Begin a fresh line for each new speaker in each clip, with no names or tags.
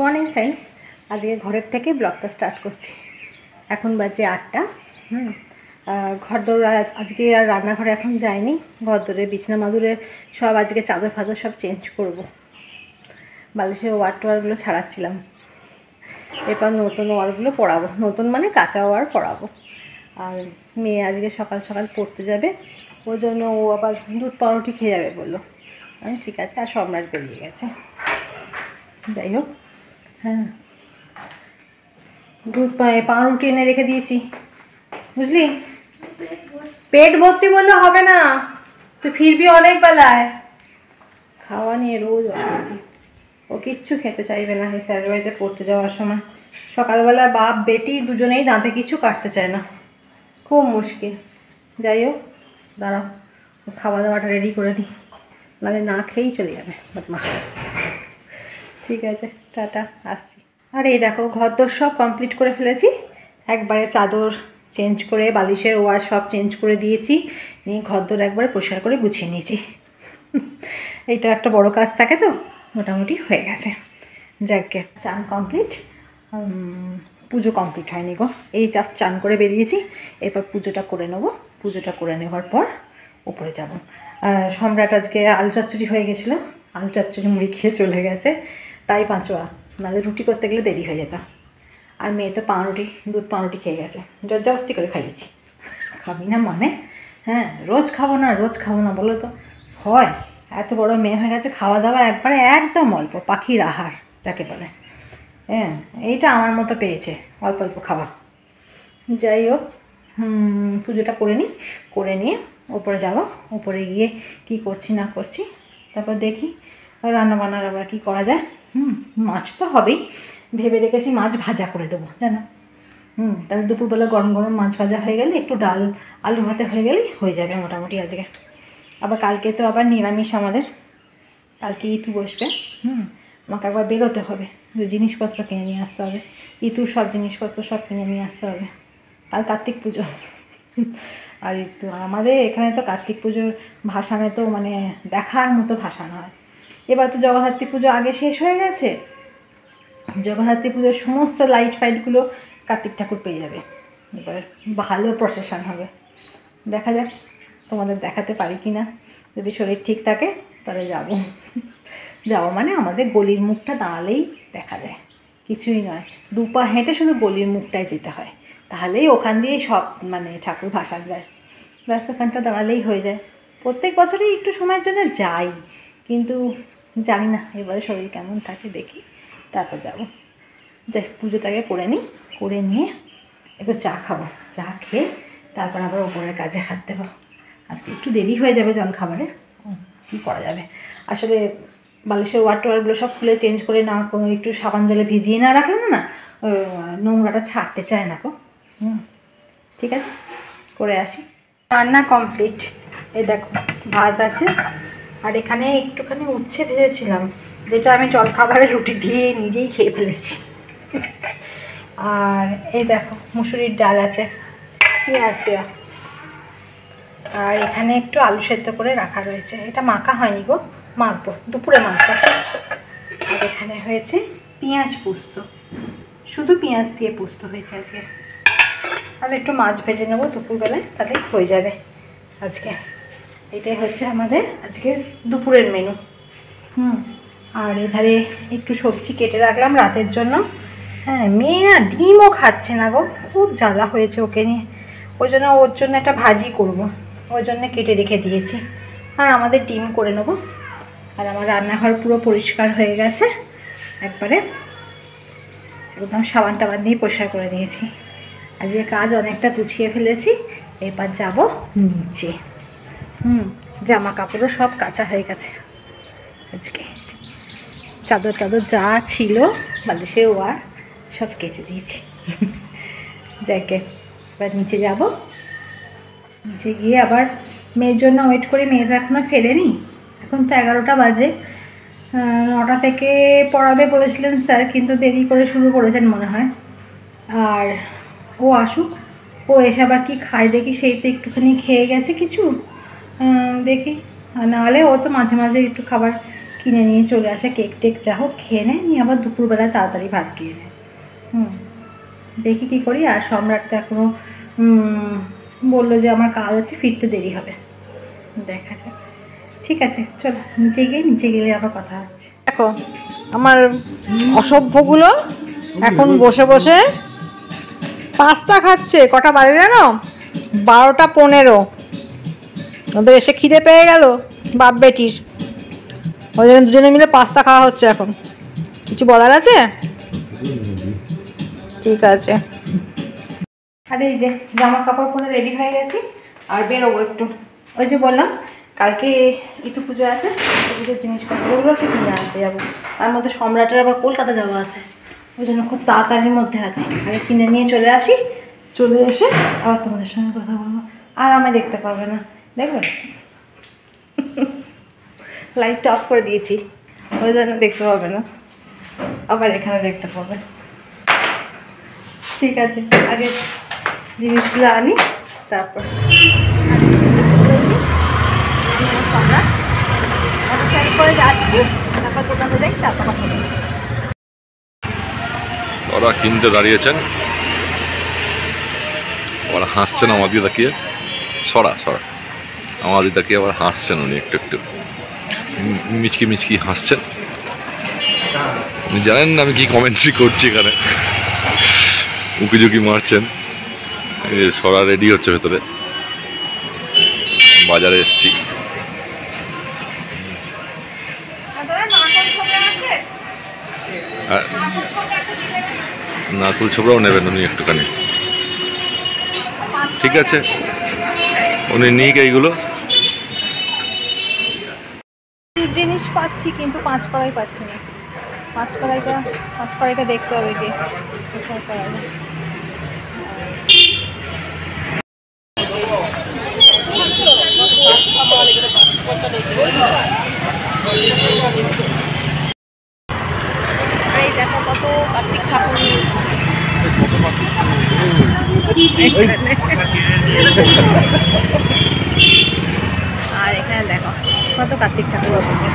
Morning friends, আজকে ঘরের থেকে ব্লগটা স্টার্ট করছি। এখন বাজে 8টা। ঘরদোর আজকে আর রান্নাঘরে এখন যায়নি। ঘরদোরে বিছানা মাদুরে সব আজকে চাদর ফাদর সব চেঞ্জ করব। বালিশের ওয়ার টোয়ারগুলো ছাড়াচ্ছিলাম, এরপর নতুন ওয়ারগুলো পরাবো। নতুন মানে কাঁচা ওয়ার পরাবো। আর মেয়ে আজকে সকাল সকাল পড়তে যাবে, ওই জন্য ও আবার দুধ পাউরুটি খেয়ে যাবে বললো। আমি ঠিক আছে। আর সম্রাট বেরিয়ে গেছে। যাই হোক, হ্যাঁ, দুধ পাউরুটি এনে রেখে দিয়েছি, বুঝলি। পেট ভর্তি বললে হবে না, তুই ফিরবি অনেক বেলায়। খাওয়া নিয়ে রোজ অশান্তি। ও কিচ্ছু খেতে চাইবে না এই স্যারের বাড়িতে পড়তে যাওয়ার সময়। সকালবেলা বাপ বেটি দুজনেই দাঁতে কিছু কাটতে চায় না, খুব মুশকিল। যাই হোক, দাঁড়াও, খাওয়া দাওয়াটা রেডি করে দিই, নাহলে না খেয়েই চলে যাবে বদমাসটা। ঠিক আছে, টাটা, আসছি। আর এই দেখো, ঘরদোর সব কমপ্লিট করে ফেলেছি। একবারে চাদর চেঞ্জ করে বালিশের ওয়ার সব চেঞ্জ করে দিয়েছি, নিয়ে ঘরদোর একবারে পরিষ্কার করে গুছিয়ে নিয়েছি। এইটা একটা বড় কাজ থাকে তো, মোটামুটি হয়ে গেছে। যাকে চান কমপ্লিট, পুজো কমপ্লিট হয়নি গো। এই জাস্ট চান করে বেরিয়েছি, এরপর পুজোটা করে নেবো। পুজোটা করে নেওয়ার পর উপরে যাব। সম্রাট আজকে আলু চচ্চড়ি হয়ে গেছিলো, আলু চচ্চড়ি মুড়ি খেয়ে চলে গেছে, তাই পাঁচোয়া, নাহলে রুটি করতে গেলে দেরি হয়ে যেত। আর মেয়ে তো পাউরুটি, দুধ পাউরুটি খেয়ে গেছে, জবরদস্তি করে খাইয়েছি। খাবি না মানে? হ্যাঁ, রোজ খাবো না, রোজ খাবো না বলো তো হয়? এত বড় মেয়ে হয়ে গেছে, খাওয়া দাওয়া একবারে একদম অল্প, পাখির আহার যাকে বলে। হ্যাঁ, এইটা আমার মতো পেয়েছে, অল্প অল্প খাওয়া। যাই হোক, পুজোটা করে নিই, করে নিয়ে ওপরে যাব। ওপরে গিয়ে কি করছি না করছি তারপর দেখি রান্নাবান্নার আবার কী করা যায়। মাছ তো হবেই, ভেবে রেখেছি মাছ ভাজা করে দেবো জানো। তাহলে দুপুরবেলা গরম গরম মাছ ভাজা হয়ে গেলে, একটু ডাল আলু ভাতে হয়ে গেলেই হয়ে যাবে মোটামুটি আজকে। আবার কালকে তো আবার নিরামিষ আমাদের, কালকে ইতু বসবে। আমাকে একবার বেরোতে হবে, জিনিসপত্র কিনে নিয়ে আসতে হবে। ইতুর সব জিনিসপত্র সব কিনে নিয়ে আসতে হবে। কাল কার্তিক পুজো। আর ইতু আমাদের এখানে তো কার্তিক পুজোর ভাসানে তো মানে দেখার মতো ভাসানো হয়। এবার তো জগদ্ধাত্রী পুজো আগে শেষ হয়ে গেছে, জগদ্ধাত্রী পুজোর সমস্ত লাইট ফাইটগুলো কার্তিক ঠাকুর পেয়ে যাবে। এবার ভালো প্রসেশন হবে, দেখা যাক তোমাদের দেখাতে পারি কি না। যদি শরীর ঠিক থাকে তাহলে যাবো। যাবো মানে আমাদের গলির মুখটা দাঁড়ালেই দেখা যায়, কিছুই নয়। 2 পা হেঁটে শুধু গলির মুখটায় যেতে হয়, তাহলেই ওখান দিয়েই সব মানে ঠাকুর ভাসান যায়। ব্যাস, ওখানটা দাঁড়ালেই হয়ে যায়। প্রত্যেক বছরই একটু সময়ের জন্য যাই, কিন্তু জানি না এবারে শরীর কেমন থাকে, দেখি তারপর যাবো। যাই, পুজোটাকে করে নিই, করে নিয়ে একটু চা খাবো। চা খেয়ে তারপর আবার ওপরের কাজে হাত দেবো। আজকে একটু দেরি হয়ে যাবে জল খাবারে, কী করা যাবে। আসলে বালিশের ওয়ার টোয়ারগুলো সব খুলে চেঞ্জ করে না কোনো একটু সাবান জলে ভিজিয়ে না রাখলে না নোংরাটা ছাড়তে চায় না গো। ঠিক আছে, করে আসি। রান্না কমপ্লিট। এই দেখো, ভাত আছে, আর এখানে একটুখানি উচ্ছে ভেজেছিলাম, যেটা আমি জলখাবারে রুটি দিয়ে নিজেই খেয়ে ফেলেছি। আর এই দেখো, মুসুরির ডাল আছে, পেঁয়াজ দেওয়া। আর এখানে একটু আলু সেদ্ধ করে রাখা রয়েছে, এটা মাখা হয়নি গো, মাখবো দুপুরে মাখবো। আর এখানে হয়েছে পেঁয়াজ পোস্ত, শুধু পেঁয়াজ দিয়ে পোস্ত হয়েছে আজকে। আর একটু মাছ ভেজে নেবো দুপুরবেলায়, তাহলে হয়ে যাবে আজকে। এটাই হচ্ছে আমাদের আজকের দুপুরের মেনু। আর এধারে একটু সবজি কেটে রাখলাম রাতের জন্য। হ্যাঁ, মেয়ে না ডিমও খাচ্ছে না গো, খুব জ্বালা হয়েছে ওকে নিয়ে। ওই জন্য ওর জন্য একটা ভাজি করব, ওই জন্য কেটে রেখে দিয়েছি। আর আমাদের ডিম করে নেব। আর আমার রান্নাঘর পুরো পরিষ্কার হয়ে গেছে, একবারে একদম সাবান টাবান দিয়ে পরিষ্কার করে দিয়েছি। আজকে কাজ অনেকটা গুছিয়ে ফেলেছি। এবার যাব নিচে। জামা কাপড়ও সব কাচা হয়ে গেছে আজকে। চাদর টাদর যা ছিল বালিশের ওয়ার সব কেচে দিয়েছি। যাকে এবার নিচে যাব। নিচে গিয়ে আবার মেয়ের জন্য ওয়েট করি। মেয়ে তো এখনও ফেরেনি, এখন তো 11টা বাজে। 9টা থেকে পড়াবে বলেছিলেন স্যার, কিন্তু দেরি করে শুরু করেছেন মনে হয়। আর ও আসুক, ও এসে আবার কী খায় দেখি। সেই তো একটুখানি খেয়ে গেছে কিছু, দেখি। নাহলে ও তো মাঝে মাঝে একটু খাবার কিনে নিয়ে চলে আসে, কেক টেক যা হোক খেয়ে নেয়, নিয়ে আবার দুপুরবেলায় তাড়াতাড়ি ভাত খেয়ে নেয়। দেখি কী করি। আর সম্রাট তো এখনও বললো যে আমার কাজ আছে, ফিরতে দেরি হবে, দেখা যাক। ঠিক আছে চলো নিচে গেলে আবার কথা হচ্ছে। দেখো আমার অসভ্যগুলো এখন বসে বসে পাস্তা খাচ্ছে। কটা বাজে জানো? 12টা 15। ওদের এসে খিদে পেয়ে গেল বাপ বেটির, ওই জন্য দুজনে মিলে পাস্তা খাওয়া হচ্ছে। এখন কিছু বলার আছে? ঠিক আছে। আর এই যে জামা কাপড় পরে রেডি হয়ে গেছি, আর বেরোবো একটু। ওই যে বললাম কালকে ইতু পুজো আছে, পুজোর জিনিসপত্রগুলো একটু কিনে আনতে যাবো। তার মধ্যে সম্রাটের আবার কলকাতা যাওয়া আছে, ওই জন্য খুব তাড়াতাড়ির মধ্যে আছি। আগে কিনে নিয়ে চলে আসি, চলে এসে আবার তোমাদের সঙ্গে কথা বলবো। আর আমায় দেখতে পাবে না, দেখবে লাইটটা অফ করে দিয়েছি, ওই জন্য দেখতে পাবে না, আবার এখানে দেখতে পাবে। ঠিক আছে আগে জিনিসগুলো আনি, তারপর করে যাচ্ছি, তারপর দোকানে যাই, তারপর কথা বলছি।
ওরা কিনতে দাঁড়িয়েছেন, ওরা হাসছেন আমাদের তাকিয়ে, সরা আমাদের তাকিয়ে আবার হাসছেন উনি, একটু একটু মিচকি মিচকি হাসছেন। উনি জানেন না আমি কি কমেন্ট্রি করছি এখানে, উকি ঝুঁকি মারছেন। সরা রেডি হচ্ছে ভেতরে, বাজারে এসছি। নারকেল ছোবড়াও নেবেন উনি একটুখানি, ঠিক আছে উনি নিক। এইগুলো
জিনিস পাচ্ছি কিন্তু 5 কড়াই পাচ্ছি না। 5 কড়াইটা দেখতে হবে কি দেখো কত কার্তিক ঠাকুর। আর এখানে দেখো কত কার্তিক ঠাকুর বসেছে,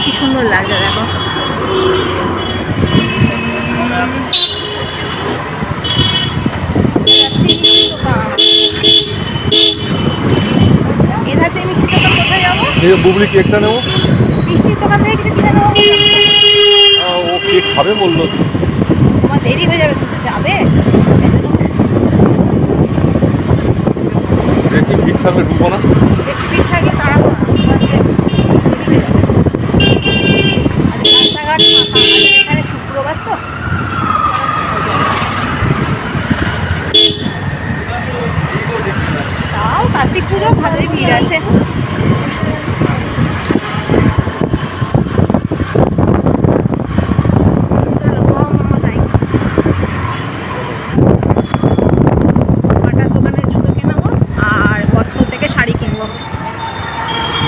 কি সুন্দর লাগছে দেখো। এধার থেকে মিষ্টির দোকান কোথায় যাবো?
বুবলি কেকটা নেবো,
মিষ্টির দোকান থেকে কিছু কিনে নেবো।
ও কেক খাবে বললো,
তোমার দেরি হয়ে যাবে, তুমি যাবে।
বেশি ভিড় থাকলে ঢুকবো না,
বেশি ভিড় থাকে তাড়াবো না, রাস্তাঘাট ফাঁকা। এখানে শুক্রবার তো, তাও কার্তিক পুজো ভালোই ভিড় আছে।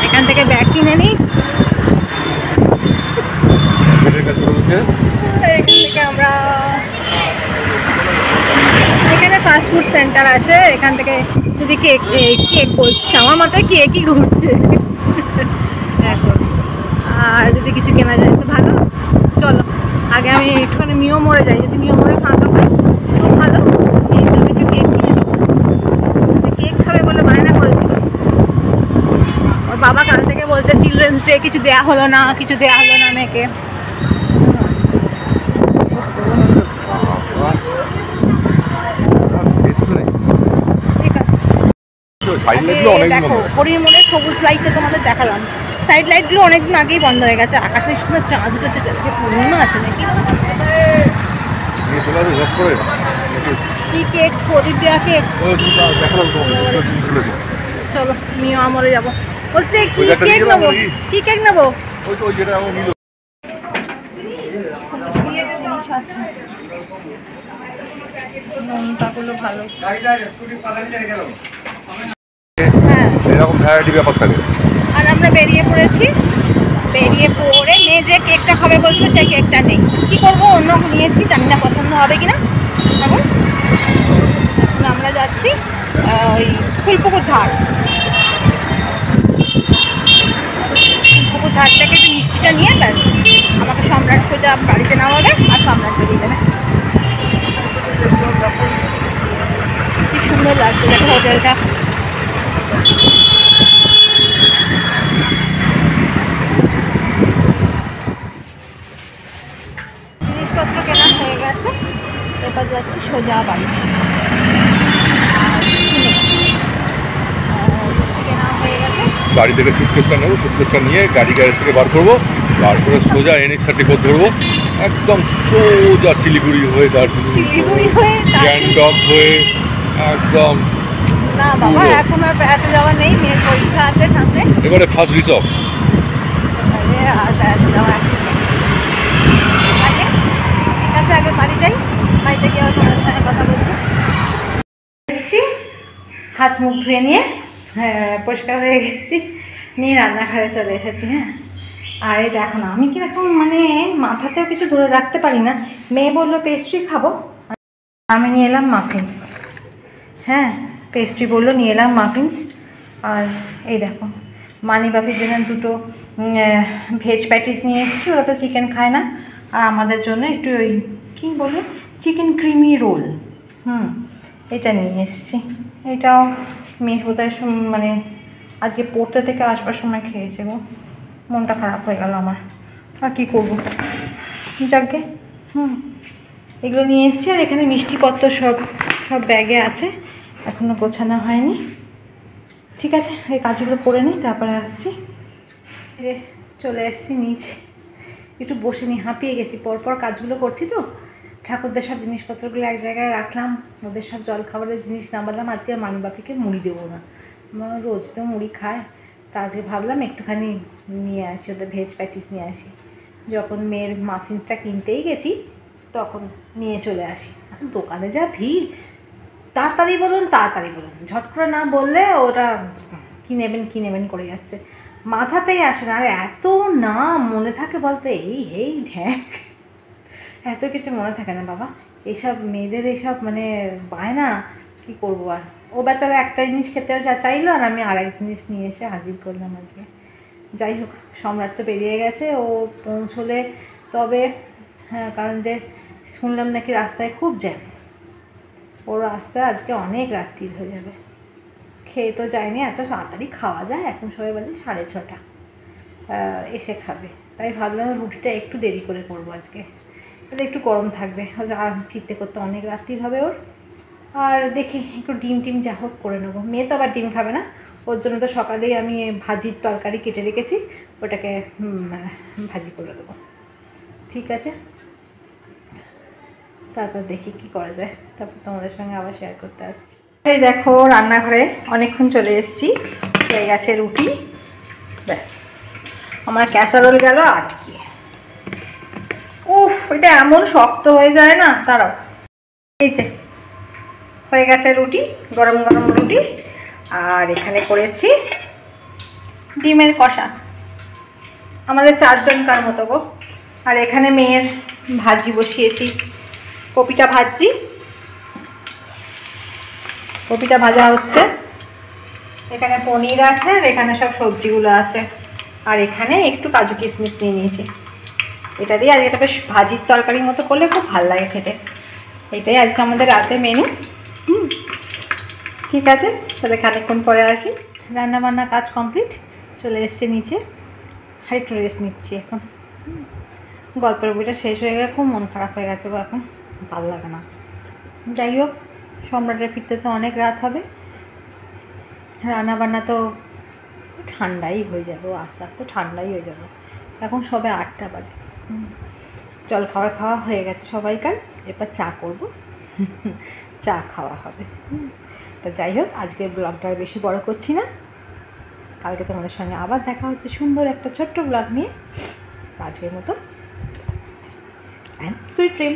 এখান থেকে ব্যাগ কিনে নিই, এখান থেকে আমরা এখানে ফাস্টফুড সেন্টার আছে, এখান থেকে যদি কেক বলছি আমার মাথায় কেকই ঘুরছে। আর যদি কিছু কেনা যায় তো ভালো। চলো আগে আমি একটুখানি মিও মোড়ে যাই, যদি মিও মোড়ে ফাঁকা পাই খুব ভালো, এই জন্য একটু কেক কিনে নেবো। কেক খাবে বলে বায়না করেছিল, ওর বাবা কাল থেকে বলছে চিলড্রেন্স ডে কিছু দেয়া হলো না মেয়েকে। ঠিক আছে দেখো হরির মোড়ে সবুজ লাইটে তোমাদের দেখালাম, সাইড লাইটগুলো অনেকদিন আগেই বন্ধ হয়ে গেছে। আকাশের সুন্দর চাঁদ উঠেছে, পূর্ণিমা আছে নাকি? কি কেক? প্রদীপ দেওয়া কেক। চলো মিও আমরে যাবো। বলছে কি কেক নেবো, কি কেক নেবো? জিনিস আছে, নোনতাগুলো ভালো। হ্যাঁ
এরকম ভ্যারাইটি ব্যাপার থাকে।
আর আমরা বেরিয়ে পড়েছি, বেরিয়ে পড়ে মেয়ে যে কেকটা খাবে বলছে সেই কেকটা নেই, কি করবো অন্য নিয়েছি, জানি না পছন্দ হবে কিনা। এখন আমরা যাচ্ছি ওই ফুলপুকুর ধার, মিষ্টিটা নিয়ে ব্যাস আমাকে সম্রাট সোজা বাড়িতে নামাবে আর সম্রাট বেরিয়ে যাবে। কি সুন্দর লাগছে দেখো হোটেলটা। জিনিসপত্র কেনা হয়ে গেছে, এবার যাচ্ছি সোজা বাড়ি। কেনা হয়ে গেছে,
বাড়ি থেকে সুটকেসটা নেবো, সুটকেসটা নিয়ে গাড়ি গ্যারেজ থেকে বার করবো, বার করে সোজা NH-34 ধরবো, একদম সোজা শিলিগুড়ি হয়ে দার্জিলিং হয়ে গ্যাংটক হয়ে একদম।
না বাবা এখন আর বেড়াতে যাওয়া নেই, মেয়ের পরীক্ষা আছে সামনে,
এবারে ফার্স্ট রিসর্ট
আর বেড়াতে যাওয়া আছে। ঠিক আছে আগে বাড়ি যাই, বাড়িতে গিয়ে আবার তোমার সাথে কথা বলছি। এসেছি হাত মুখ ধুয়ে নিয়ে, হ্যাঁ পরিষ্কার হয়ে গেছি, নিয়ে রান্নাঘরে চলে এসেছি। হ্যাঁ আর এই দেখো না আমি কিরকম মানে মাথাতেও কিছু ধরে রাখতে পারি না। মেয়ে বললো পেস্ট্রি খাবো, আমি নিয়ে এলাম মাফিন্স। হ্যাঁ পেস্ট্রি বললো, নিয়ে এলাম মাফিন্স। আর এই দেখো মানি বাপির জন্য দুটো ভেজ প্যাটিস নিয়ে এসেছি, ওরা তো চিকেন খায় না। আর আমাদের জন্য একটু ওই কী বললো চিকেন ক্রিমি রোল, এটা নিয়ে এসেছি। এটাও মেয়ে বোধহয় মানে আজকে পড়তে থেকে আসবার সময় খেয়েছে গো, মনটা খারাপ হয়ে গেল আমার। আর কী করবো, যাকে এগুলো নিয়ে এসেছি। আর এখানে মিষ্টিপত্র সব ব্যাগে আছে, এখনও গোছানো হয়নি। ঠিক আছে এই কাজগুলো করে নিই তারপরে আসছি। যে চলে এসেছি নিচে, একটু বসে নিই, হাঁপিয়ে গেছি, পরপর কাজগুলো করছি তো। ঠাকুরদের সব জিনিসপত্রগুলো এক জায়গায় রাখলাম, ওদের সব জলখাবারের জিনিস নামালাম। আজকে মানিবাপিকে মুড়ি দেবো না, রোজ তো মুড়ি খায়, তা আজকে ভাবলাম একটুখানি নিয়ে আসি, ওদের ভেজ প্যাটিস নিয়ে আসি। যখন মেয়ের মাফিন্সটা কিনতেই গেছি তখন নিয়ে চলে আসি। দোকানে যা ভিড়, তাড়াতাড়ি বলুন ঝট করে না বললে ওরা কী নেবেন করে যাচ্ছে, মাথাতেই আসে না। আর এত নাম মনে থাকে বলতে, এই ঢ্যাক, এত কিছু মনে থাকে না বাবা। এইসব মেয়েদের এইসব মানে বায়না, কী করবো আর। ও বেচারা একটা জিনিস খেতে চাইলো আর আমি আরেক জিনিস নিয়ে এসে হাজির করলাম আজকে। যাই হোক সম্রাট তো বেরিয়ে গেছে, ও পৌঁছলে তবে। হ্যাঁ কারণ যে শুনলাম নাকি রাস্তায় খুব জ্যাম, ওর রাস্তায় আজকে অনেক রাত্রির হয়ে যাবে। খেয়ে তো যায়নি, এত তাড়াতাড়ি খাওয়া যায় এখন, সবাই বলে 6:30 এসে খাবে। তাই ভাবলাম রুটিটা একটু দেরি করে করবো আজকে, তাহলে একটু গরম থাকবে, আর ফিরতে করতে অনেক রাত্রির হবে ওর। আর দেখি একটু ডিম যা হোক করে নেবো। মেয়ে তো আবার ডিম খাবে না, ওর জন্য তো সকালেই আমি ভাজির তরকারি কেটে রেখেছি, ওটাকে ভাজি করে দেবো। ঠিক আছে তারপর দেখি কি করা যায়, তারপর তোমাদের সঙ্গে আবার শেয়ার করতে আসছি। এই দেখো রান্নাঘরে অনেকক্ষণ চলে এসেছি, হয়ে গেছে রুটি, ব্যাস আমার ক্যাসারোল গেল আটকে। উফ এটা এমন শক্ত হয়ে যায় না, তারাও এই যে হয়ে গেছে রুটি, গরম গরম রুটি। আর এখানে করেছি ডিমের কষা, আমাদের 4 জনকার মতো গো। আর এখানে মেয়ের ভাজি বসিয়েছি, কপিটা ভাজছি, কপিটা ভাজা হচ্ছে। এখানে পনির আছে আর এখানে সব সবজিগুলো আছে। আর এখানে একটু কাজু কিশমিশ নিয়ে নিয়েছি, এটা দিয়ে আজকে এটা বেশ ভাজির তরকারির মতো করলে খুব ভালো লাগে খেতে। এটাই আজকে আমাদের রাতে মেনু। ঠিক আছে তাহলে খানিকক্ষণ পরে আসি। রান্নাবান্না কাজ কমপ্লিট, চলে এসছে নিচে, আর একটু রেস্ট নিচ্ছি এখন। গল্পের বইটা শেষ হয়ে গেলে খুব মন খারাপ হয়ে গেছে গো, এখন ভালো লাগে না। যাই হোক সম্রাটের ফিরতে তো অনেক রাত হবে, রান্নাবান্না তো ঠান্ডাই হয়ে যাবে, আস্তে আস্তে ঠান্ডাই হয়ে যাবে। এখন সবে 8টা বাজে, জল খাওয়া হয়ে গেছে সবাইকার, এরপর চা করব, চা খাওয়া হবে। তো যাই হোক আজকের ব্লগটা বেশি বড় করছি না, কালকে তোমাদের সঙ্গে আবার দেখা হচ্ছে সুন্দর একটা ছোট্ট ব্লগ নিয়ে। আজকের মতো অ্যান্ড সুইট ড্রিম।